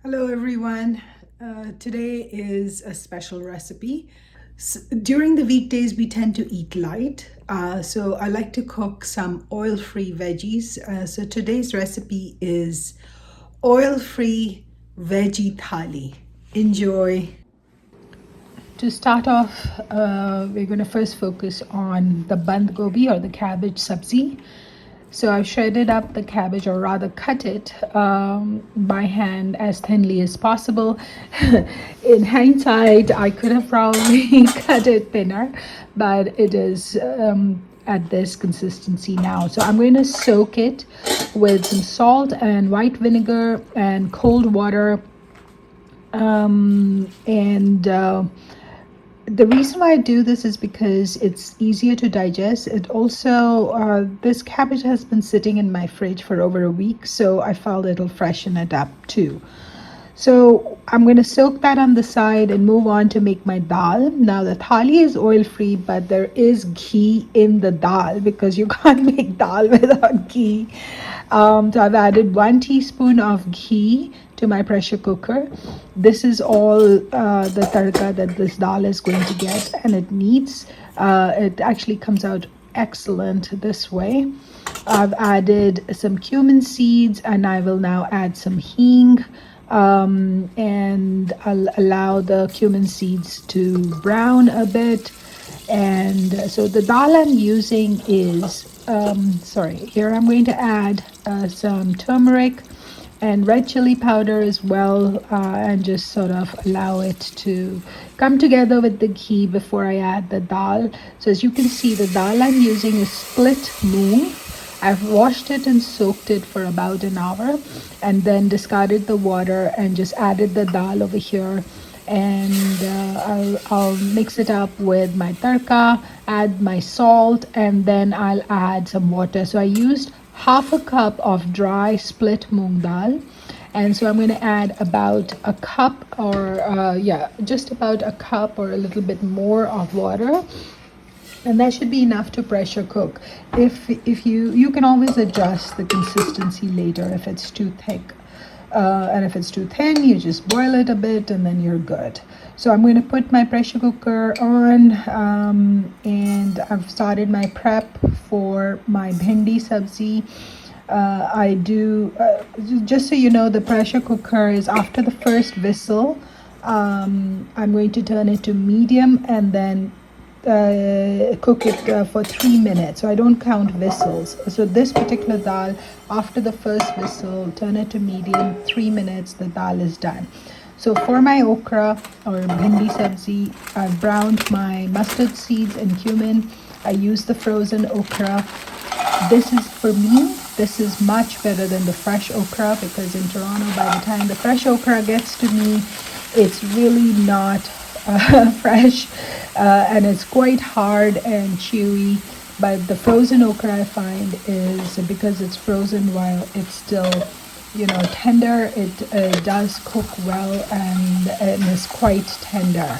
Hello everyone. Today is a special recipe. During the weekdays, we tend to eat light. So I like to cook some oil-free veggies. So today's recipe is oil-free veggie thali. Enjoy. To start off, we're going to first focus on the band gobi or the cabbage sabzi. So I've shredded up the cabbage, or rather cut it by hand as thinly as possible. In hindsight, I could have probably cut it thinner, but it is at this consistency now. So I'm going to soak it with some salt and white vinegar and cold water. And The reason why I do this is because it's easier to digest. It also, this cabbage has been sitting in my fridge for over a week, so I felt it'll freshen it up too. So I'm going to soak that on the side and move on to make my dal. Now the thali is oil free, but there is ghee in the dal because you can't make dal without ghee. So I've added 1 teaspoon of ghee to my pressure cooker. This is all the tadka that this dal is going to get, and it needs. It actually comes out excellent this way. I've added some cumin seeds, and I will now add some hing. And I'll allow the cumin seeds to brown a bit. And so the dal I'm using is, here I'm going to add some turmeric and red chili powder as well, and just sort of allow it to come together with the ghee before I add the dal. So as you can see, the dal I'm using is split moong. I've washed it and soaked it for about an hour and then discarded the water and just added the dal over here. And I'll mix it up with my tadka, add my salt, and then I'll add some water. So I used half a cup of dry split moong dal. And so I'm going to add about a cup, or just about a cup or a little bit more of water, and that should be enough to pressure cook. If you can always adjust the consistency later if it's too thick, and if it's too thin, you just boil it a bit and then you're good. So I'm going to put my pressure cooker on, and I've started my prep for my bhindi sabzi. I do, just so you know, the pressure cooker is after the first whistle. I'm going to turn it to medium and then cook it for 3 minutes. So I don't count whistles. So this particular dal, after the first whistle, turn it to medium, 3 minutes, the dal is done. So for my okra or bhindi sabzi, I've browned my mustard seeds and cumin. I use the frozen okra. This is, for me, this is much better than the fresh okra, because in Toronto, by the time the fresh okra gets to me, it's really not fresh, and it's quite hard and chewy. But the frozen okra, I find, is because it's frozen while it's still, tender. It does cook well and is quite tender.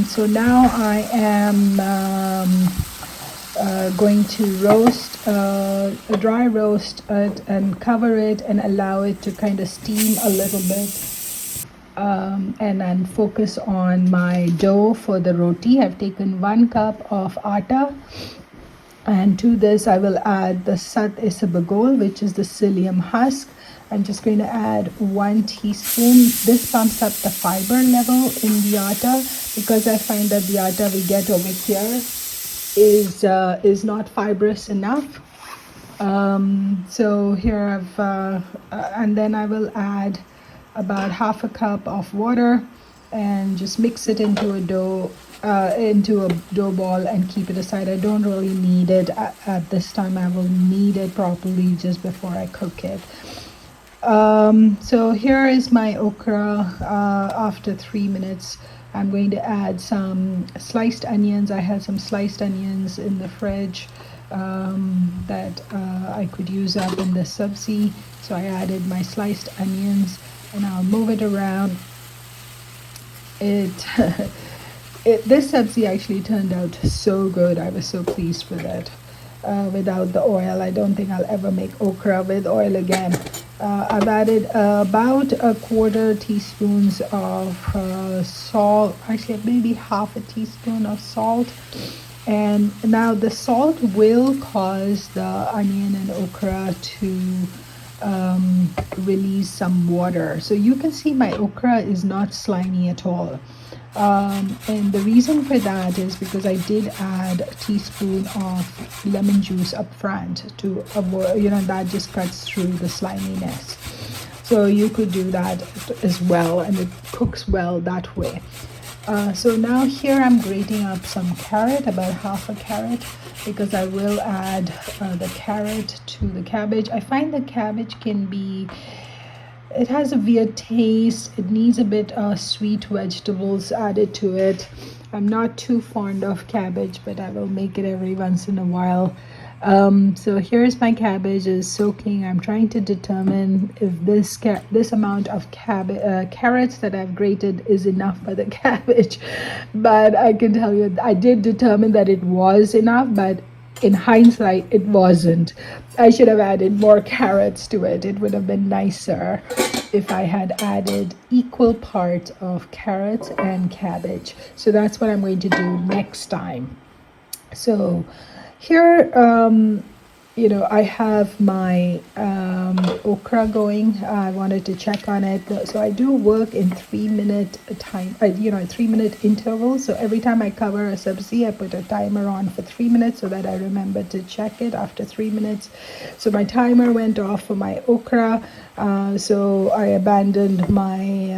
So now I am going to roast, dry roast it and cover it and allow it to kind of steam a little bit. And then focus on my dough for the roti. I've taken 1 cup of atta, and to this I will add the sat isabagol, which is the psyllium husk. I'm just going to add 1 teaspoon. This pumps up the fiber level in the atta, because I find that the atta we get over here is not fibrous enough. So here I've and then I will add about half a cup of water and just mix it into a dough ball and keep it aside. I don't really need it at this time. I will knead it properly just before I cook it. So here is my okra. After 3 minutes, I'm going to add some sliced onions. I had some sliced onions in the fridge that I could use up in the sabzi. So I added my sliced onions, and I'll move it around. This sabzi actually turned out so good. I was so pleased with it. Without the oil, I don't think I'll ever make okra with oil again. I've added about a quarter teaspoons of salt, actually maybe half a teaspoon of salt. And now the salt will cause the onion and okra to release some water. So you can see my okra is not slimy at all. And the reason for that is because I did add a teaspoon of lemon juice up front to avoid, that just cuts through the sliminess. So you could do that as well, and it cooks well that way. So now here I'm grating up some carrot, about half a carrot, because I will add the carrot to the cabbage. I find the cabbage it has a weird taste. It needs a bit of sweet vegetables added to it. I'm not too fond of cabbage, but I will make it every once in a while. So here's my cabbage is soaking. I'm trying to determine if this amount of carrots that I've grated is enough for the cabbage. But I can tell you, I did determine that it was enough, but in hindsight, it wasn't. I should have added more carrots to it. It would have been nicer if I had added equal part of carrots and cabbage. So that's what I'm going to do next time. So here, I have my okra going. I wanted to check on it. So I do work in 3-minute time, 3-minute intervals. So every time I cover a sabzi, I put a timer on for 3 minutes so that I remember to check it after 3 minutes. So my timer went off for my okra. So I abandoned my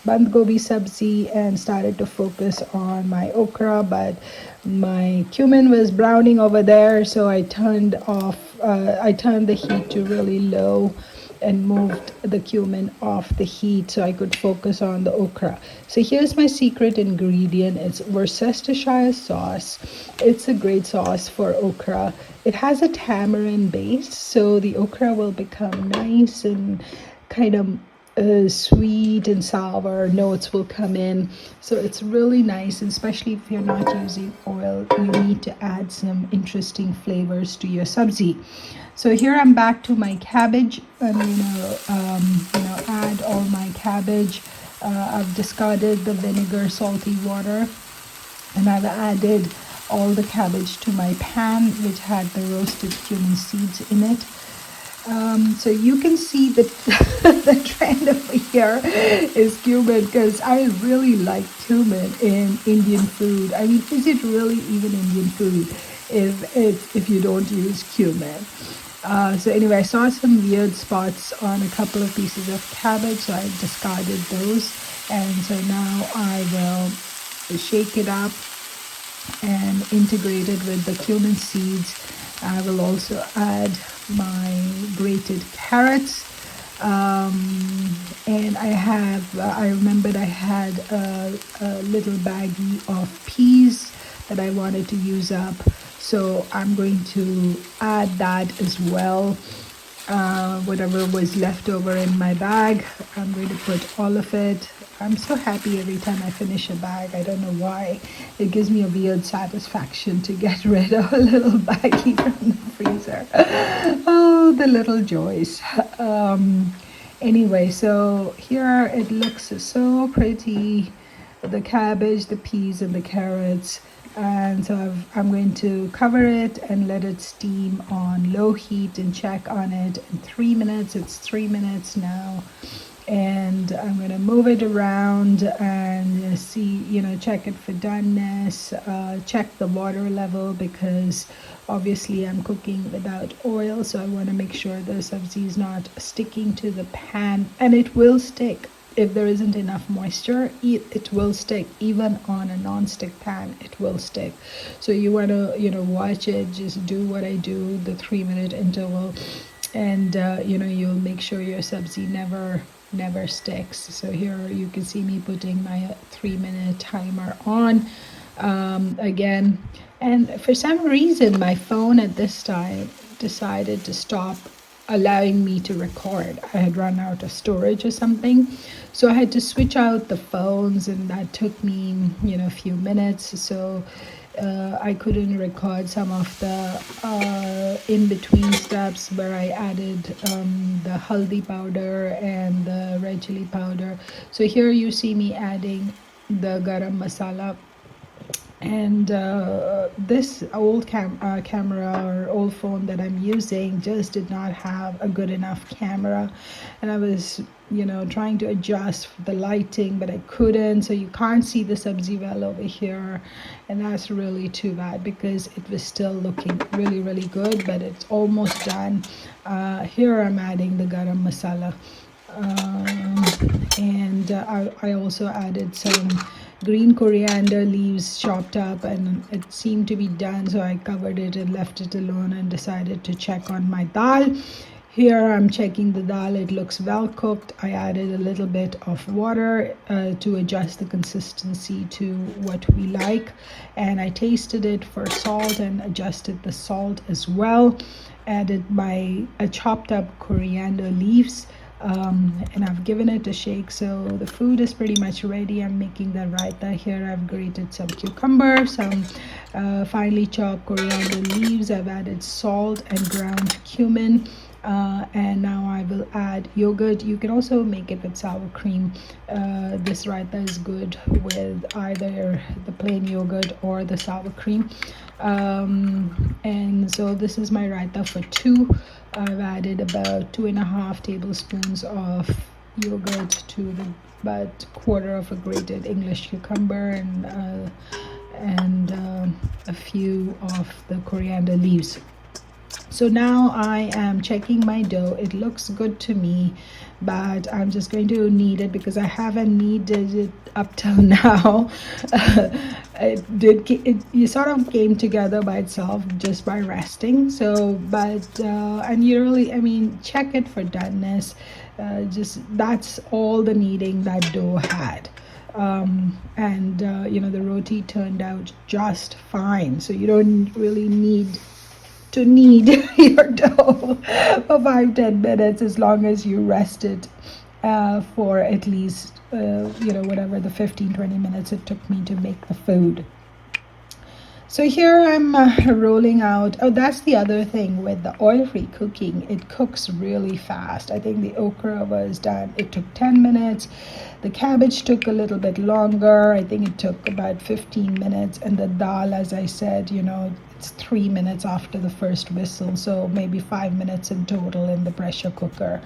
band gobi sabzi and started to focus on my okra, but my cumin was browning over there, so I turned the heat to really low and moved the cumin off the heat so I could focus on the okra. So here's my secret ingredient. It's Worcestershire sauce. It's a great sauce for okra. It has a tamarind base, so the okra will become nice and kind of sweet and sour notes will come in. So it's really nice, and especially if you're not using oil, you need to add some interesting flavors to your sabzi. So here I'm back to my cabbage. I'm gonna add all my cabbage. I've discarded the vinegar salty water, and I've added all the cabbage to my pan, which had the roasted cumin seeds in it. So you can see that the trend over here is cumin, because I really like cumin in Indian food. I mean, is it really even Indian food if you don't use cumin? So anyway, I saw some weird spots on a couple of pieces of cabbage, so I discarded those. And so now I will shake it up and integrate it with the cumin seeds. I will also add my grated carrots, and I remembered I had a little baggie of peas that I wanted to use up, so I'm going to add that as well. Whatever was left over in my bag, I'm going to put all of it. I'm so happy every time I finish a bag. I don't know why. It gives me a weird satisfaction to get rid of a little baggie from the freezer. Oh, the little joys. Anyway, so here it looks so pretty. The cabbage, the peas, and the carrots. And so I'm going to cover it and let it steam on low heat and check on it in 3 minutes. It's 3 minutes now. And I'm going to move it around and see, check it for doneness, check the water level, because obviously I'm cooking without oil, so I want to make sure the sabzi is not sticking to the pan, and it will stick. If there isn't enough moisture, it will stick. Even on a non-stick pan, it will stick. So you want to, watch it, just do what I do, the 3-minute interval, and, you'll make sure your sabzi never sticks. So here you can see me putting my 3-minute timer on again. And for some reason, my phone at this time decided to stop allowing me to record. I had run out of storage or something, so I had to switch out the phones, and that took me a few minutes. So I couldn't record some of the in-between steps where I added the haldi powder and the red chili powder. So here you see me adding the garam masala, and this old camera or old phone that I'm using just did not have a good enough camera, and I was trying to adjust the lighting, but I couldn't, so you can't see the sabzi well over here, and that's really too bad because it was still looking really good, but it's almost done. Here I'm adding the garam masala, and I also added some green coriander leaves chopped up, and it seemed to be done, so I covered it and left it alone and decided to check on my dal. Here I'm checking the dal, it looks well cooked. I added a little bit of water to adjust the consistency to what we like, and I tasted it for salt and adjusted the salt as well. Added my chopped up coriander leaves, and I've given it a shake. So the food is pretty much ready. I'm making the raita here. I've grated some cucumber, some finely chopped coriander leaves. I've added salt and ground cumin, and now I will add yogurt. You can also make it with sour cream. This raita is good with either the plain yogurt or the sour cream. And so this is my raita for two. I've added about 2.5 tablespoons of yogurt to the about quarter of a grated English cucumber, and a few of the coriander leaves. So now I am checking my dough. It looks good to me, but I'm just going to knead it because I haven't kneaded it up till now. It sort of came together by itself just by resting. So, but and you really, I mean, check it for doneness. Just that's all the kneading that dough had. And the roti turned out just fine. So you don't really need to knead your dough for 5-10 minutes, as long as you rest it for at least whatever the 15-20 minutes it took me to make the food. So here I'm rolling out. Oh, that's the other thing with the oil-free cooking. It cooks really fast. I think the okra was done. It took 10 minutes. The cabbage took a little bit longer. I think it took about 15 minutes. And the dal, as I said, it's 3 minutes after the first whistle. So maybe 5 minutes in total in the pressure cooker.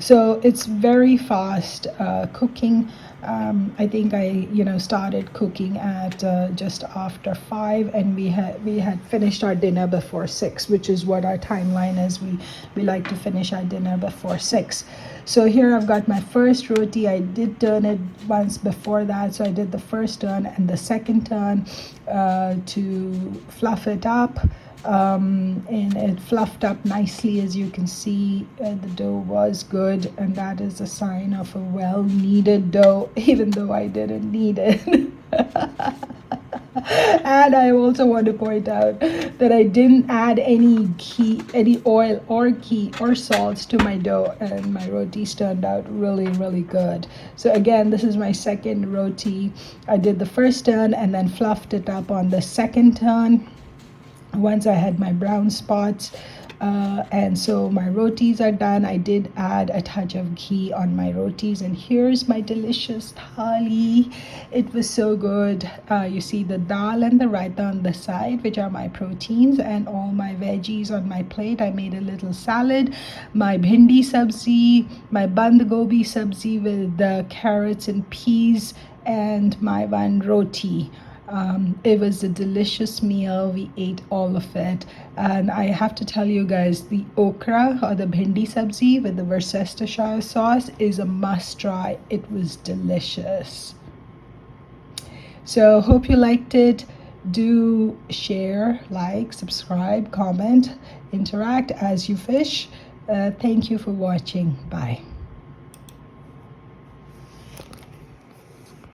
So it's very fast cooking. I think I started cooking at just after 5, and we had finished our dinner before 6, which is what our timeline is. We like to finish our dinner before 6. So here I've got my first roti. I did turn it once before that, so I did the first turn and the second turn to fluff it up. And it fluffed up nicely. As you can see, the dough was good, and that is a sign of a well kneaded dough, even though I didn't knead it. And I also want to point out that I didn't add any oil or ghee or salts to my dough, and my rotis turned out really good. So again, this is my second roti. I did the first turn and then fluffed it up on the second turn once I had my brown spots, and so my rotis are done. I did add a touch of ghee on my rotis, and here's my delicious thali. It was so good. You see the dal and the raita on the side, which are my proteins, and all my veggies on my plate. I made a little salad, my bhindi sabzi, my band gobi sabzi with the carrots and peas, and my one roti. It was a delicious meal. We ate all of it, and I have to tell you guys, the okra or the bhindi sabzi with the Worcestershire sauce is a must try. It was delicious. So hope you liked it. Do share, like, subscribe, comment, interact as you fish. Thank you for watching. Bye.